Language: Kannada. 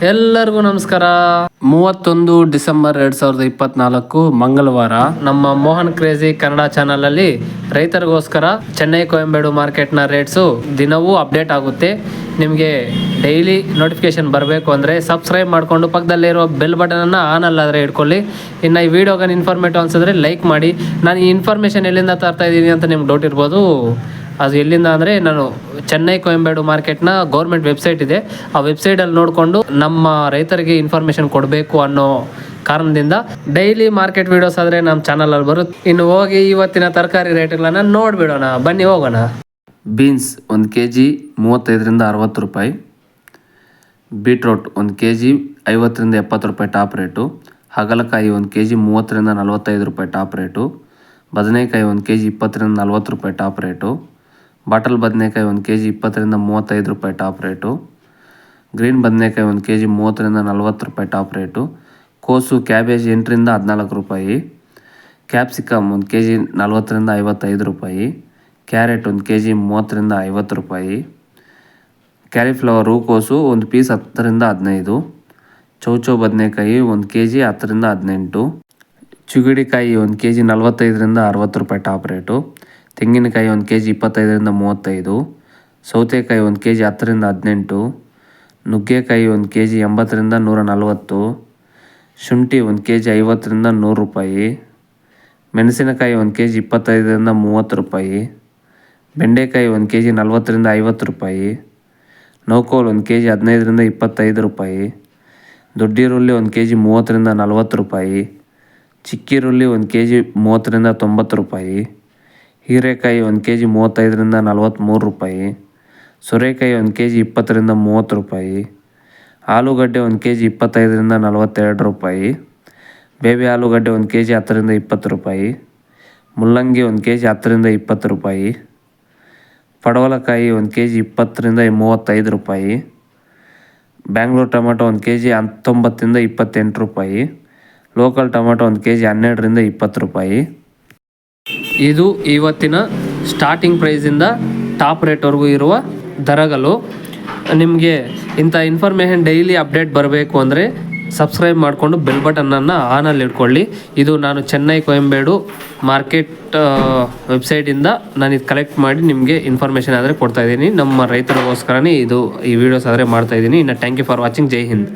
ಎಲ್ಲರಿಗೂ ನಮಸ್ಕಾರ. 31 ಡಿಸೆಂಬರ್ 2024 ಮಂಗಳವಾರ ನಮ್ಮ ಮೋಹನ್ ಕ್ರೇಜಿ ಕನ್ನಡ ಚಾನಲಲ್ಲಿ ರೈತರಿಗೋಸ್ಕರ ಚೆನ್ನೈ ಕೊಯಂಬೇಡು ಮಾರ್ಕೆಟ್ನ ರೇಟ್ಸು ದಿನವೂ ಅಪ್ಡೇಟ್ ಆಗುತ್ತೆ. ನಿಮಗೆ ಡೈಲಿ ನೋಟಿಫಿಕೇಶನ್ ಬರಬೇಕು ಅಂದರೆ ಸಬ್ಸ್ಕ್ರೈಬ್ ಮಾಡಿಕೊಂಡು ಪಕ್ಕದಲ್ಲಿರೋ ಬೆಲ್ ಬಟನನ್ನು ಆನ್ ಅಲ್ಲಾದರೆ ಇಟ್ಕೊಳ್ಳಿ. ಇನ್ನು ಈ ವಿಡಿಯೋಗೆ ಇನ್ಫಾರ್ಮೇಟಿವ್ ಅನಿಸಿದ್ರೆ ಲೈಕ್ ಮಾಡಿ. ನಾನು ಈ ಇನ್ಫಾರ್ಮೇಷನ್ ಎಲ್ಲಿಂದ ತರ್ತಾ ಇದ್ದೀನಿ ಅಂತ ನಿಮ್ಗೆ ಡೌಟ್ ಇರ್ಬೋದು. ಅದು ಎಲ್ಲಿಂದ ಅಂದರೆ ನಾನು ಚೆನ್ನೈ ಕೊಯಂಬೇಡು ಮಾರ್ಕೆಟ್ನ ಗೌರ್ಮೆಂಟ್ ವೆಬ್ಸೈಟ್ ಇದೆ, ಆ ವೆಬ್ಸೈಟಲ್ಲಿ ನೋಡಿಕೊಂಡು ನಮ್ಮ ರೈತರಿಗೆ ಇನ್ಫಾರ್ಮೇಷನ್ ಕೊಡಬೇಕು ಅನ್ನೋ ಕಾರಣದಿಂದ ಡೈಲಿ ಮಾರ್ಕೆಟ್ ವೀಡಿಯೋಸ್ ಆದರೆ ನಮ್ಮ ಚಾನಲಲ್ಲಿ ಬರುತ್ತೆ. ಇನ್ನು ಹೋಗಿ ಇವತ್ತಿನ ತರಕಾರಿ ರೇಟ್ಗಳನ್ನು ನೋಡಿಬಿಡೋಣ, ಬನ್ನಿ ಹೋಗೋಣ. ಬೀನ್ಸ್ 1 kg 35ರಿಂದ 60 ರೂಪಾಯಿ. ಬೀಟ್ರೋಟ್ 1 kg 50ರಿಂದ 70 ರೂಪಾಯಿ ಟಾಪ್ ರೇಟು. ಹಾಗಲಕಾಯಿ 1 kg 30ರಿಂದ 45 ರೂಪಾಯಿ ಟಾಪ್ ರೇಟು. ಬದನೆಕಾಯಿ 1 kg 20ರಿಂದ 40 ರೂಪಾಯಿ ಟಾಪ್ ರೇಟು. ಬಾಟಲ್ ಬದನೆಕಾಯಿ 1 kg 20ರಿಂದ 35 ರೂಪಾಯಿ ಟಾಪ್ ರೇಟು. ಗ್ರೀನ್ ಬದನೆಕಾಯಿ 1 kg 30ರಿಂದ 40 ರೂಪಾಯಿ ಟಾಪ್ ರೇಟು. ಕೋಸು ಕ್ಯಾಬೇಜ್ 8ರಿಂದ 14 ರೂಪಾಯಿ. ಕ್ಯಾಪ್ಸಿಕಮ್ 1 kg 40ರಿಂದ 55 ರೂಪಾಯಿ. ಕ್ಯಾರೆಟ್ 1 kg 30ರಿಂದ 50 ರೂಪಾಯಿ. ಕ್ಯಾಲಿಫ್ಲವರ್ ಹೂಕೋಸು 1 ಪೀಸ್ 10ರಿಂದ 15. ಚೌಚೌ ಬದನೆಕಾಯಿ 1 kg 10ರಿಂದ 18. ಚುಗುಡಿಕಾಯಿ 1 kg 45ರಿಂದ 60 ರೂಪಾಯಿ ಟಾಪ್ ರೇಟು. ತೆಂಗಿನಕಾಯಿ 1 kg 25ರಿಂದ 35. ಸೌತೆಕಾಯಿ 1 kg 10ರಿಂದ 18. ನುಗ್ಗೆಕಾಯಿ 1 kg 80ರಿಂದ 140. ಶುಂಠಿ 1 kg 50ರಿಂದ 100 ರೂಪಾಯಿ. ಮೆಣಸಿನಕಾಯಿ 1 kg 25ರಿಂದ 30 ರೂಪಾಯಿ. ಬೆಂಡೆಕಾಯಿ 1 kg 40ರಿಂದ 50 ರೂಪಾಯಿ. ನೌಕೋಲ್ 1 kg 15ರಿಂದ 25 ರೂಪಾಯಿ. ದೊಡ್ಡೀರುಳ್ಳಿ 1 kg 30ರಿಂದ 40 ರೂಪಾಯಿ. ಚಿಕ್ಕಿರುಳ್ಳಿ 1 kg 30ರಿಂದ 90 ರೂಪಾಯಿ. ಹೀರೆಕಾಯಿ 1 kg 35ರಿಂದ 43 ರೂಪಾಯಿ. ಸೋರೆಕಾಯಿ 1 kg 20ರಿಂದ 30 ರೂಪಾಯಿ. ಆಲೂಗಡ್ಡೆ 1 kg 25ರಿಂದ 42 ರೂಪಾಯಿ. ಬೇಬಿ ಆಲೂಗಡ್ಡೆ 1 kg 10ರಿಂದ 20 ರೂಪಾಯಿ. ಮುಲ್ಲಂಗಿ 1 kg 10ರಿಂದ 20 ರೂಪಾಯಿ. ಪಡವಲಕಾಯಿ 1 kg 20ರಿಂದ 35 ರೂಪಾಯಿ. ಬ್ಯಾಂಗ್ಳೂರು ಟೊಮೆಟೊ 1 kg 19ರಿಂದ 28 ರೂಪಾಯಿ. ಲೋಕಲ್ ಟೊಮೆಟೊ 1 kg 12ರಿಂದ 20 ರೂಪಾಯಿ. ಇದು ಇವತ್ತಿನ ಸ್ಟಾರ್ಟಿಂಗ್ ಪ್ರೈಸಿಂದ ಟಾಪ್ ರೇಟ್ವರೆಗೂ ಇರುವ ದರಗಳು. ನಿಮಗೆ ಇಂಥ ಇನ್ಫಾರ್ಮೇಷನ್ ಡೈಲಿ ಅಪ್ಡೇಟ್ ಬರಬೇಕು ಅಂದರೆ ಸಬ್ಸ್ಕ್ರೈಬ್ ಮಾಡಿಕೊಂಡು ಬೆಲ್ ಬಟನನ್ನು ಆನಲ್ಲಿ ಇಟ್ಕೊಳ್ಳಿ. ಇದು ನಾನು ಚೆನ್ನೈ ಕೊಯಂಬೇಡು ಮಾರ್ಕೆಟ್ ವೆಬ್ಸೈಟಿಂದ ನಾನು ಇದು ಕಲೆಕ್ಟ್ ಮಾಡಿ ನಿಮಗೆ ಇನ್ಫಾರ್ಮೇಷನ್ ಆದರೆ ಕೊಡ್ತಾಯಿದ್ದೀನಿ. ನಮ್ಮ ರೈತರಿಗೋಸ್ಕರನೇ ಈ ವಿಡಿಯೋಸ್ ಆದರೆ ಮಾಡ್ತಾಯಿದ್ದೀನಿ. ಇನ್ನು thank you for watching. Jai Hind.